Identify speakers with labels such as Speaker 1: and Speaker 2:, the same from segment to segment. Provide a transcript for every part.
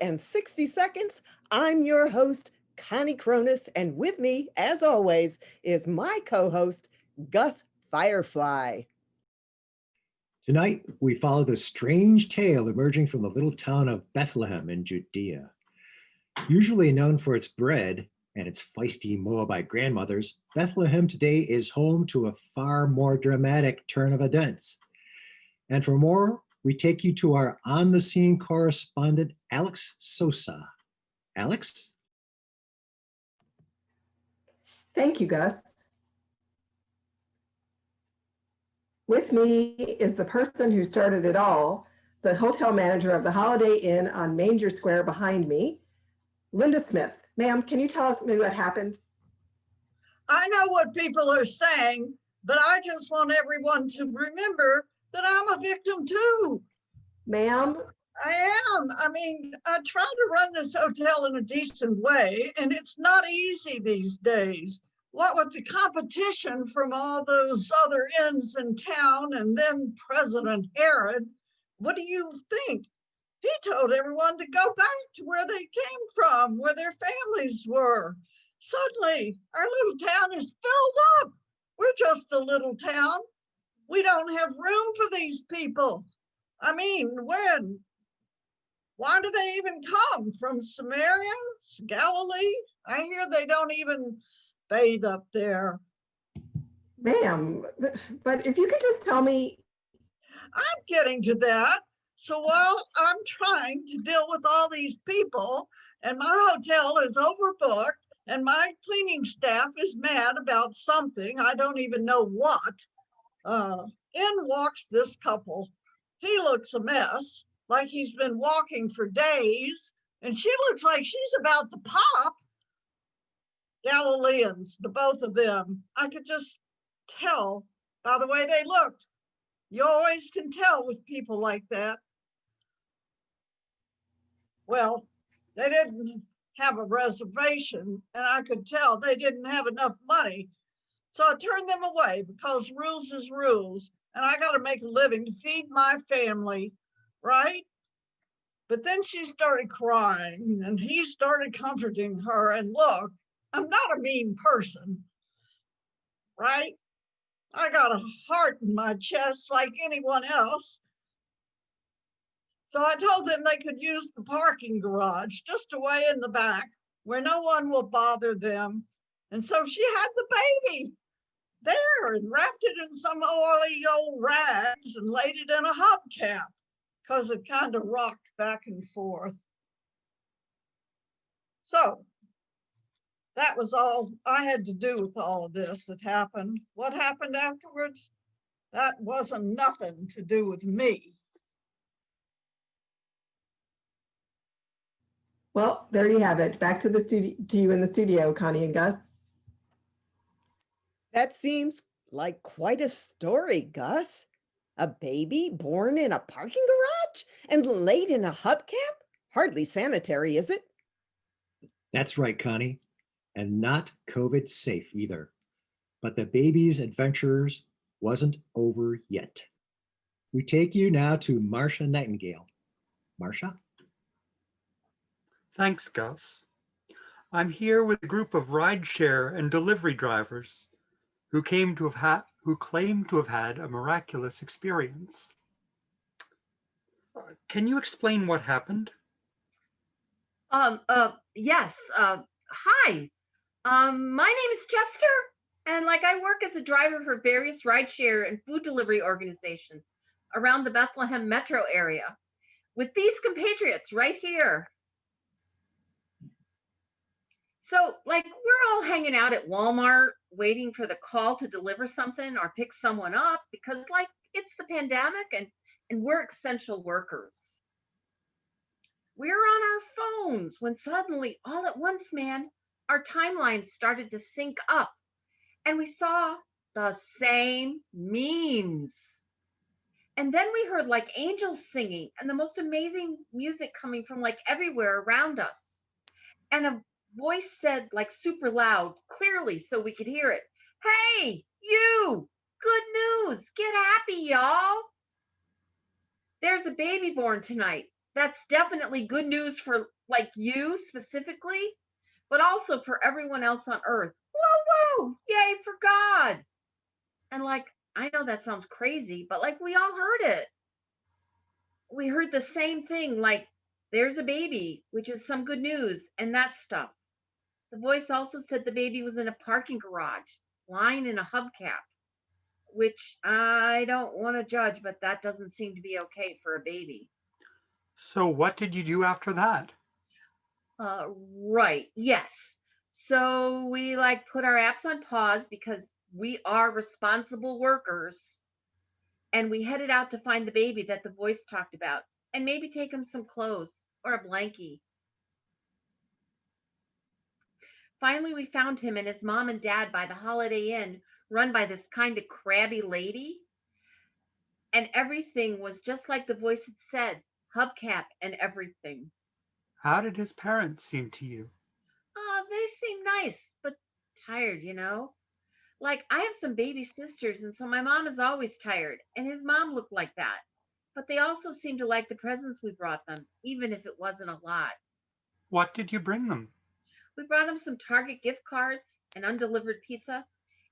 Speaker 1: and 60 seconds. I'm your host, Connie Cronus, and with me, as always, is my co-host, Gus Firefly.
Speaker 2: Tonight, we follow the strange tale emerging from the little town of Bethlehem in Judea. Usually known for its bread and its feisty Moabite grandmothers, Bethlehem today is home to a far more dramatic turn of events. And for more, we take you to our on-the-scene correspondent, Alex Sosa. Alex?
Speaker 3: Thank you, Gus. With me is the person who started it all, the hotel manager of the Holiday Inn on Manger Square behind me, Linda Smith. Ma'am, can you tell us maybe what happened?
Speaker 4: I know what people are saying, but I just want everyone to remember that I'm a victim too.
Speaker 3: Ma'am?
Speaker 4: I am. I mean, I try to run this hotel in a decent way, and it's not easy these days. What with the competition from all those other inns in town and then President Herod, what do you think? He told everyone to go back to where they came from, where their families were. Suddenly, our little town is filled up. We're just a little town. We don't have room for these people. I mean, when? Why do they even come? From Samaria, Galilee? I hear they don't even bathe up there.
Speaker 3: Ma'am, but if you could just tell me.
Speaker 4: I'm getting to that. So while I'm trying to deal with all these people and my hotel is overbooked and my cleaning staff is mad about something, I don't even know what, in walks this couple. He looks a mess, like he's been walking for days, and she looks like she's about to pop. Galileans, the both of them. I could just tell by the way they looked. You always can tell with people like that. Well, they didn't have a reservation, and I could tell they didn't have enough money. So I turned them away because rules is rules, and I got to make a living to feed my family, right? But then she started crying, and he started comforting her. And look, I'm not a mean person, right? I got a heart in my chest like anyone else. So I told them they could use the parking garage just away in the back where no one will bother them. And so she had the baby there and wrapped it in some oily old rags and laid it in a hubcap because it kind of rocked back and forth. So that was all I had to do with all of this that happened. What happened afterwards? That wasn't nothing to do with me.
Speaker 3: Well, there you have it. Back to the studio, to you in the studio, Connie and Gus.
Speaker 1: That seems like quite a story, Gus. A baby born in a parking garage and laid in a hubcap? Hardly sanitary, is it?
Speaker 2: That's right, Connie. And not COVID safe either. But the baby's adventures wasn't over yet. We take you now to Marcia Nightingale. Marcia?
Speaker 5: Thanks, Gus. I'm here with a group of rideshare and delivery drivers who claim to have had a miraculous experience. Can you explain what happened?
Speaker 6: Yes. Hi. My name is Chester, and I work as a driver for various rideshare and food delivery organizations around the Bethlehem metro area with these compatriots right here. So we're all hanging out at Walmart waiting for the call to deliver something or pick someone up because it's the pandemic and we're essential workers. We're on our phones when suddenly all at once, man, our timeline started to sync up and we saw the same memes. And then we heard angels singing and the most amazing music coming from everywhere around us. And a voice said super loud, clearly so we could hear it, "Hey, you, good news, get happy, y'all. There's a baby born tonight. That's definitely good news for like you specifically, but also for everyone else on earth. Whoa, whoa, yay for God. And like, I know that sounds crazy, but like we all heard it. We heard the same thing, like, there's a baby, which is some good news, and that stuff. The voice also said the baby was in a parking garage, lying in a hubcap, which I don't want to judge, but that doesn't seem to be okay for a baby.
Speaker 5: So what did you do after that?
Speaker 6: Right, yes. So we like put our apps on pause because we are responsible workers, and we headed out to find the baby that the voice talked about and maybe take him some clothes or a blankie. Finally, we found him and his mom and dad by the Holiday Inn, run by this kind of crabby lady. And everything was just like the voice had said, hubcap and everything.
Speaker 5: How did his parents seem to you?
Speaker 6: They seem nice, but tired, you know? Like, I have some baby sisters, and so my mom is always tired, and his mom looked like that. But they also seem to like the presents we brought them, even if it wasn't a lot.
Speaker 5: What did you bring them?
Speaker 6: We brought them some Target gift cards and undelivered pizza.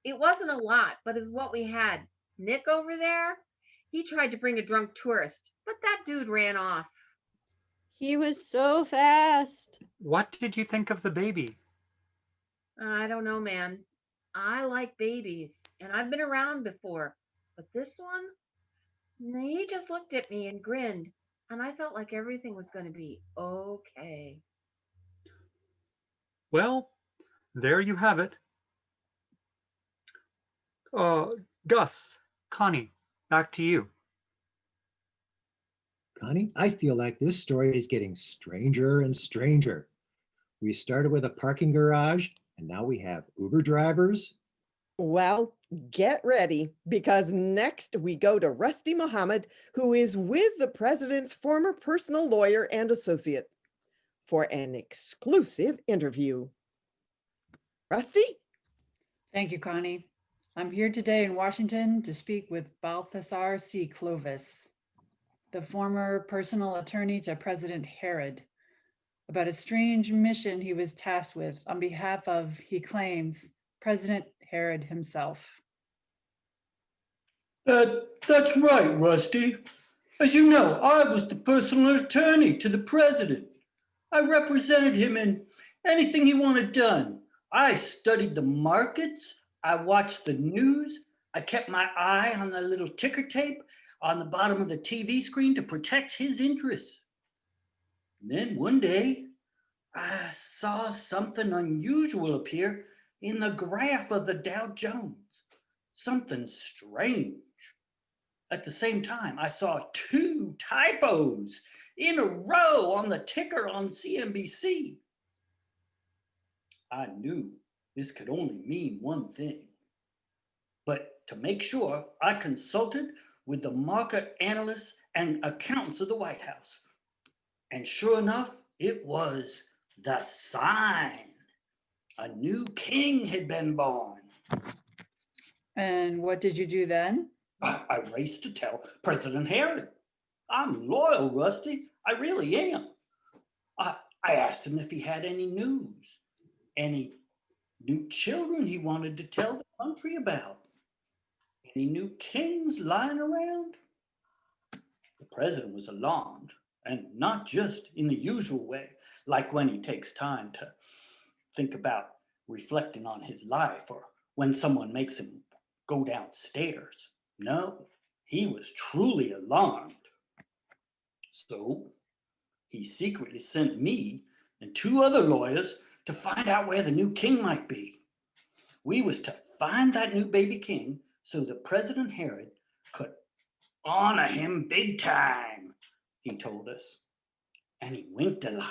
Speaker 6: It wasn't a lot, but it was what we had. Nick over there, he tried to bring a drunk tourist, but that dude ran off.
Speaker 7: He was so fast.
Speaker 5: What did you think of the baby?
Speaker 6: I don't know, man. I like babies, and I've been around before, but this one, he just looked at me and grinned, and I felt like everything was going to be okay.
Speaker 5: Well, there you have it. Uh, Gus, Connie, back to you.
Speaker 2: Connie, I feel like this story is getting stranger and stranger. We started with a parking garage, and now we have Uber drivers.
Speaker 1: Well, get ready because next we go to Rusty Muhammad, who is with the president's former personal lawyer and associate for an exclusive interview. Rusty?
Speaker 8: Thank you, Connie. I'm here today in Washington to speak with Balthasar C. Clovis, the former personal attorney to President Herod, about a strange mission he was tasked with on behalf of, he claims, President Herod himself.
Speaker 9: That's right, Rusty. As you know, I was the personal attorney to the president. I represented him in anything he wanted done. I studied the markets. I watched the news. I kept my eye on the little ticker tape on the bottom of the TV screen to protect his interests. And then one day, I saw something unusual appear in the graph of the Dow Jones. Something strange. At the same time, I saw 2 typos in a row on the ticker on CNBC. I knew this could only mean one thing. But to make sure, I consulted with the market analysts and accountants of the White House. And sure enough, it was the sign. A new king had been born.
Speaker 8: And what did you do then?
Speaker 9: I raced to tell President Herod. I'm loyal, Rusty. I really am. I asked him if he had any news, any new children he wanted to tell the country about, any new kings lying around. The president was alarmed, and not just in the usual way, like when he takes time to think about reflecting on his life or when someone makes him go downstairs. No, he was truly alarmed. So he secretly sent me and 2 other lawyers to find out where the new king might be. We was to find that new baby king so that President Herod could honor him big time, he told us. And he winked a lot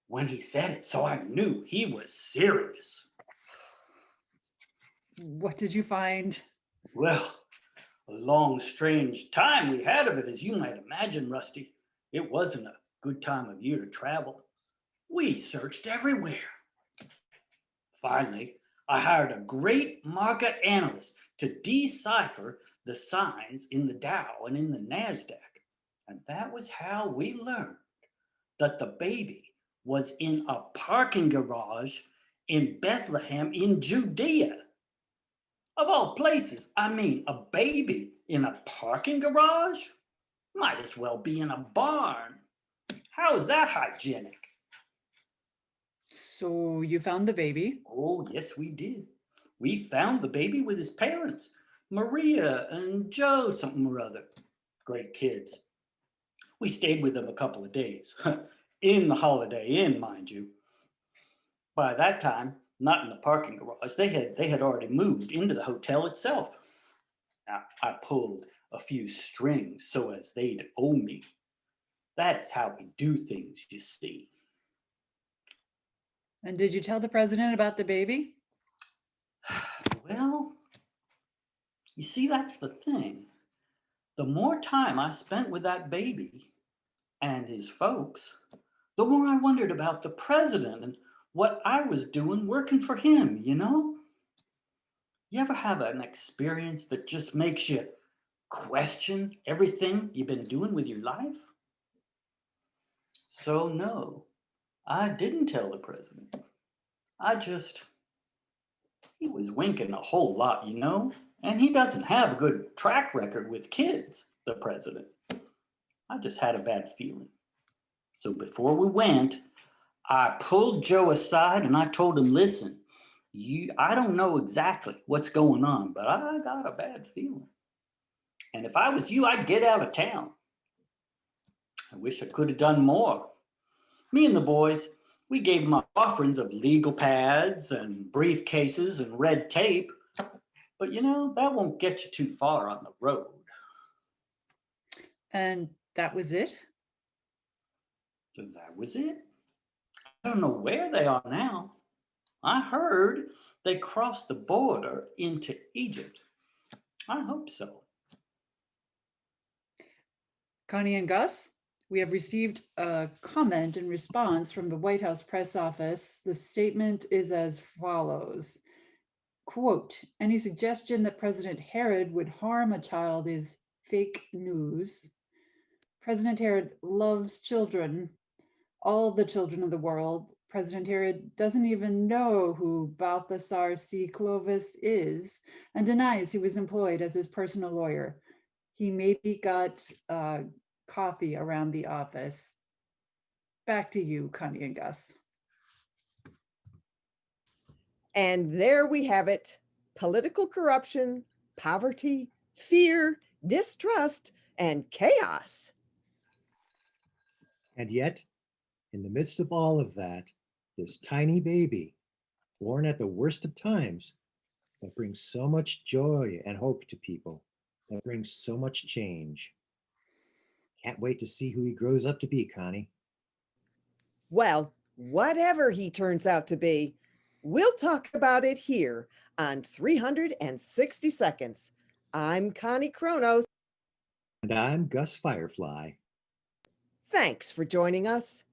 Speaker 9: when he said it, so I knew he was serious.
Speaker 8: What did you find?
Speaker 9: Well, a long, strange time we had of it, as you might imagine, Rusty. It wasn't a good time of year to travel. We searched everywhere. Finally, I hired a great market analyst to decipher the signs in the Dow and in the NASDAQ. And that was how we learned that the baby was in a parking garage in Bethlehem in Judea. Of all places, I mean, a baby in a parking garage? Might as well be in a barn. How is that hygienic?
Speaker 8: So you found the baby?
Speaker 9: Oh, yes, we did. We found the baby with his parents, Maria and Joe something or other. Great kids. We stayed with them a couple of days, in the Holiday Inn, mind you. By that time, not in the parking garage, they had already moved into the hotel itself. Now, I pulled a few strings so as they'd owe me. That's how we do things, you see.
Speaker 8: And did you tell the president about the baby?
Speaker 9: Well, you see, that's the thing. The more time I spent with that baby and his folks, the more I wondered about the president and what I was doing working for him, you know? You ever have an experience that just makes you question everything you've been doing with your life? So no, I didn't tell the president. He was winking a whole lot, you know? And he doesn't have a good track record with kids, the president. I just had a bad feeling. So before we went, I pulled Joe aside and I told him, listen, I don't know exactly what's going on, but I got a bad feeling. And if I was you, I'd get out of town. I wish I could have done more. Me and the boys, we gave him offerings of legal pads and briefcases and red tape. But you know, that won't get you too far on the road.
Speaker 8: And that was it?
Speaker 9: So that was it. I don't know where they are now. I heard they crossed the border into Egypt. I hope so.
Speaker 8: Connie and Gus, we have received a comment in response from the White House press office. The statement is as follows. Quote, any suggestion that President Herod would harm a child is fake news. President Herod loves children, all the children of the world. President Herod doesn't even know who Balthasar C. Clovis is and denies he was employed as his personal lawyer. He maybe got coffee around the office. Back to you, Connie and Gus.
Speaker 1: And there we have it. Political corruption, poverty, fear, distrust, and chaos.
Speaker 2: And yet, in the midst of all of that, this tiny baby, born at the worst of times, that brings so much joy and hope to people, that brings so much change. Can't wait to see who he grows up to be, Connie.
Speaker 1: Well, whatever he turns out to be, we'll talk about it here on 360 Seconds. I'm Connie Kronos.
Speaker 2: And I'm Gus Firefly.
Speaker 1: Thanks for joining us.